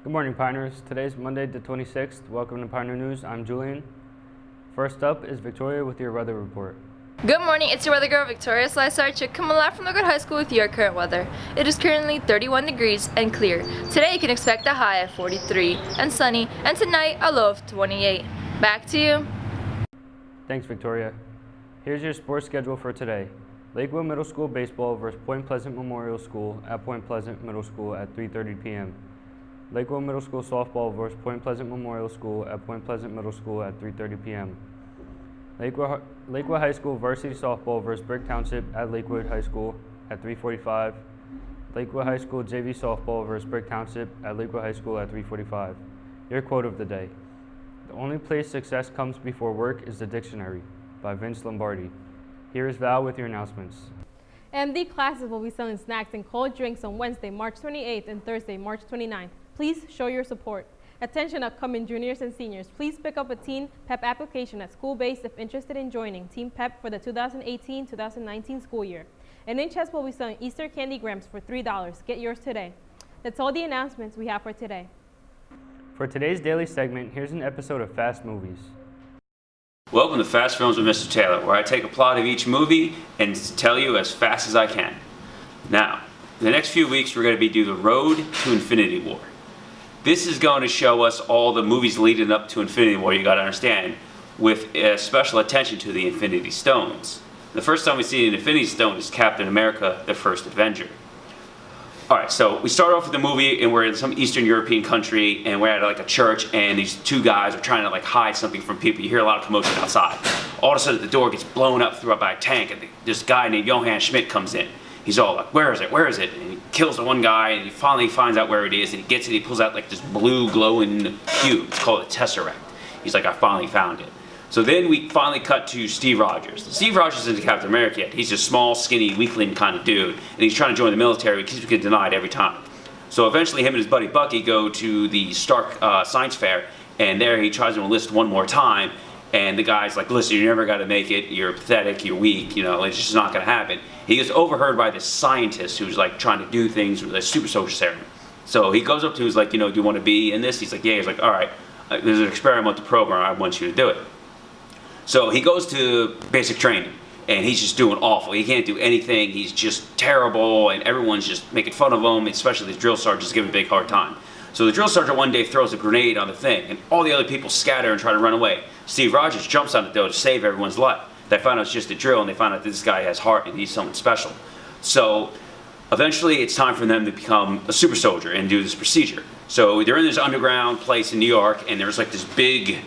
Good morning, Pioneers. Today's Monday the 26th. Welcome to Pioneer News. I'm Julian. First up is Victoria with your weather report. Good morning, it's your weather girl Victoria Slice-Archer coming live from Lakewood High School with your current weather. It is currently 31 degrees and clear. Today you can expect a high of 43 and sunny, and tonight a low of 28. Back to you. Thanks, Victoria. Here's your sports schedule for today. Lakewood Middle School baseball versus Point Pleasant Memorial School at Point Pleasant Middle School at 3:30 p.m. Lakewood Middle School softball versus Point Pleasant Memorial School at Point Pleasant Middle School at 3:30 p.m. Lakewood High School varsity softball versus Brick Township at Lakewood High School at 3:45. Lakewood High School JV softball versus Brick Township at Lakewood High School at 3:45. Your quote of the day: "The only place success comes before work is the dictionary," by Vince Lombardi. Here is Val with your announcements. MD classes will be selling snacks and cold drinks on Wednesday, March 28th and Thursday, March 29th. Please show your support. Attention upcoming juniors and seniors, please pick up a Teen PEP application at school base if interested in joining Teen PEP for the 2018-2019 school year. And NHS will be selling Easter candy grams for $3. Get yours today. That's all the announcements we have for today. For today's daily segment, here's an episode of Fast Movies. Welcome to Fast Films with Mr. Taylor, where I take a plot of each movie and tell you as fast as I can. Now, in the next few weeks, we're going to do The Road to Infinity War. This is going to show us all the movies leading up to Infinity War, you got to understand, with special attention to the Infinity Stones. The first time we see an Infinity Stone is Captain America, the First Avenger. Alright, so we start off with the movie and we're in some Eastern European country and we're at like a church and these two guys are trying to like hide something from people. You hear a lot of commotion outside. All of a sudden the door gets blown up through by a tank and this guy named Johann Schmidt comes in. He's all like, where is it, where is it? And he kills the one guy and he finally finds out where it is and he gets it, he pulls out like this blue glowing cube. It's called a Tesseract. He's like, I finally found it. So then we finally cut to Steve Rogers. Steve Rogers isn't Captain America yet. He's a small, skinny, weakling kind of dude, and he's trying to join the military, but keeps getting denied every time. So eventually him and his buddy Bucky go to the Stark Science Fair, and there he tries to enlist one more time, and the guy's like, listen, you never got to make it, you're pathetic, you're weak, you know, it's just not going to happen. He gets overheard by this scientist who's like trying to do things with a super soldier serum. So he goes up to him, he's like, you know, do you want to be in this? He's like, yeah. He's like, all right, there's an experimental program, I want you to do it. So he goes to basic training, and he's just doing awful. He can't do anything. He's just terrible, and everyone's just making fun of him, especially the drill sergeant's giving him a big hard time. So the drill sergeant one day throws a grenade on the thing, and all the other people scatter and try to run away. Steve Rogers jumps on it, though, to save everyone's life. They find out it's just a drill, and they find out that this guy has heart and he's something special. So eventually it's time for them to become a super soldier and do this procedure. So they're in this underground place in New York, and there's like this big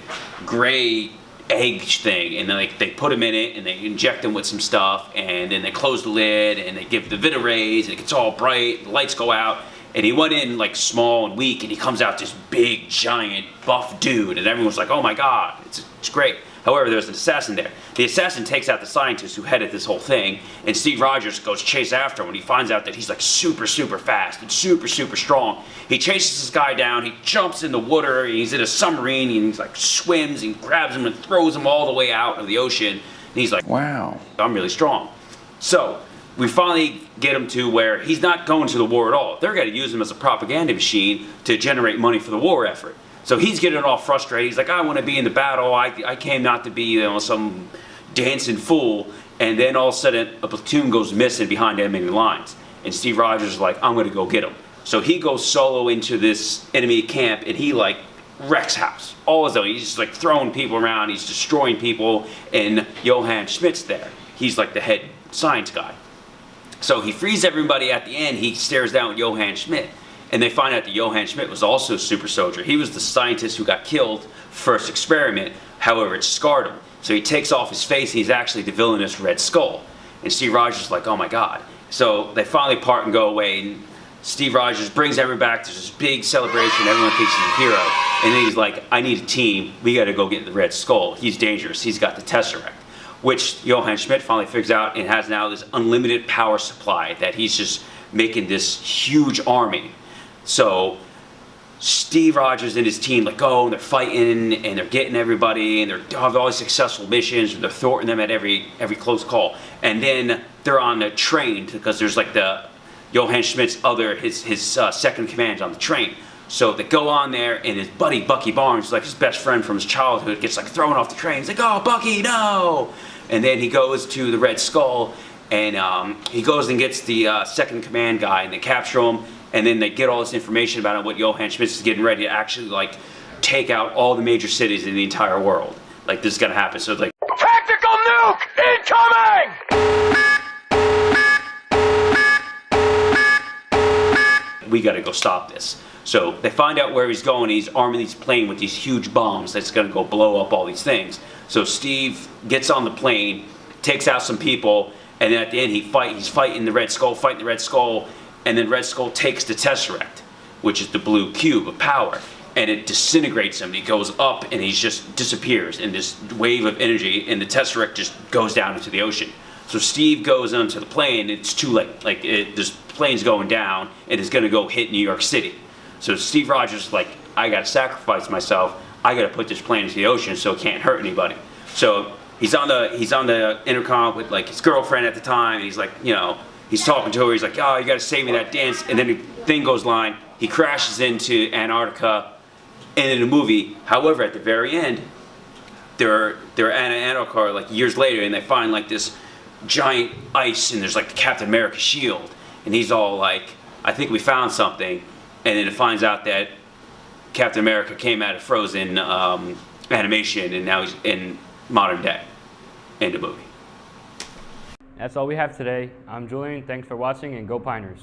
gray egg thing, and then like they put him in it and they inject him with some stuff, and then they close the lid and they give the Vita rays and it gets all bright, the lights go out, and he went in like small and weak and he comes out this big giant buff dude, and everyone's like, oh my god, it's great. However, there's an assassin there. The assassin takes out the scientist who headed this whole thing, and Steve Rogers goes chase after him when he finds out that he's like super fast and super strong. He chases this guy down, he jumps in the water, he's in a submarine, and he's like swims and grabs him and throws him all the way out of the ocean, and he's like, wow, I'm really strong. So we finally get him to where he's not going to the war at all. They're going to use him as a propaganda machine to generate money for the war effort. So he's getting all frustrated. He's like, I want to be in the battle. I came not to be, you know, some dancing fool. And then all of a sudden, a platoon goes missing behind enemy lines. And Steve Rogers is like, I'm going to go get him. So he goes solo into this enemy camp, and he like wrecks house. All as though he's just like throwing people around. He's destroying people. And Johann Schmidt's there. He's like the head science guy. So he frees everybody at the end. He stares down with Johann Schmidt. And they find out that Johann Schmidt was also a super soldier. He was the scientist who got killed first experiment. However, it scarred him. So he takes off his face, and he's actually the villainous Red Skull. And Steve Rogers is like, oh my god. So they finally part and go away, and Steve Rogers brings everyone back. There's this big celebration. Everyone thinks he's a hero. And then he's like, I need a team. We got to go get the Red Skull. He's dangerous. He's got the Tesseract. Which Johann Schmidt finally figures out and has now this unlimited power supply that he's just making this huge army. So Steve Rogers and his team like go and they're fighting and they're getting everybody and they have all these successful missions and they're thwarting them at every close call. And then they're on the train because there's like the Johann Schmidt's his second command on the train. So they go on there, and his buddy Bucky Barnes, like his best friend from his childhood, gets like thrown off the train. He's like, "Oh, Bucky, no!" And then he goes to the Red Skull, and he goes and gets the second command guy, and they capture him. And then they get all this information about him, what Johann Schmitz is getting ready to actually like take out all the major cities in the entire world. Like this is gonna happen. So like, tactical nuke incoming! we gotta go stop this. So they find out where he's going. He's arming these plane with these huge bombs that's gonna go blow up all these things. So Steve gets on the plane, takes out some people, and then at the end he's fighting the Red Skull, and then Red Skull takes the Tesseract, which is the blue cube of power, and it disintegrates him. He goes up and he just disappears in this wave of energy, and the Tesseract just goes down into the ocean. So Steve goes onto the plane. It's too late. Like this plane's going down, and it's gonna go hit New York City. So Steve Rogers is like, I gotta sacrifice myself. I gotta put this plane into the ocean so it can't hurt anybody. So he's on the intercom with like his girlfriend at the time, and he's like, you know, he's talking to her. He's like, "Oh, you gotta save me that dance." And then the thing goes line. He crashes into Antarctica, and in the movie, however, at the very end, they're at Antarctica like years later, and they find like this giant ice, and there's like the Captain America shield, and he's all like, "I think we found something," and then it finds out that Captain America came out of frozen animation, and now he's in modern day in the movie. That's all we have today. I'm Julian. Thanks for watching, and go Piners.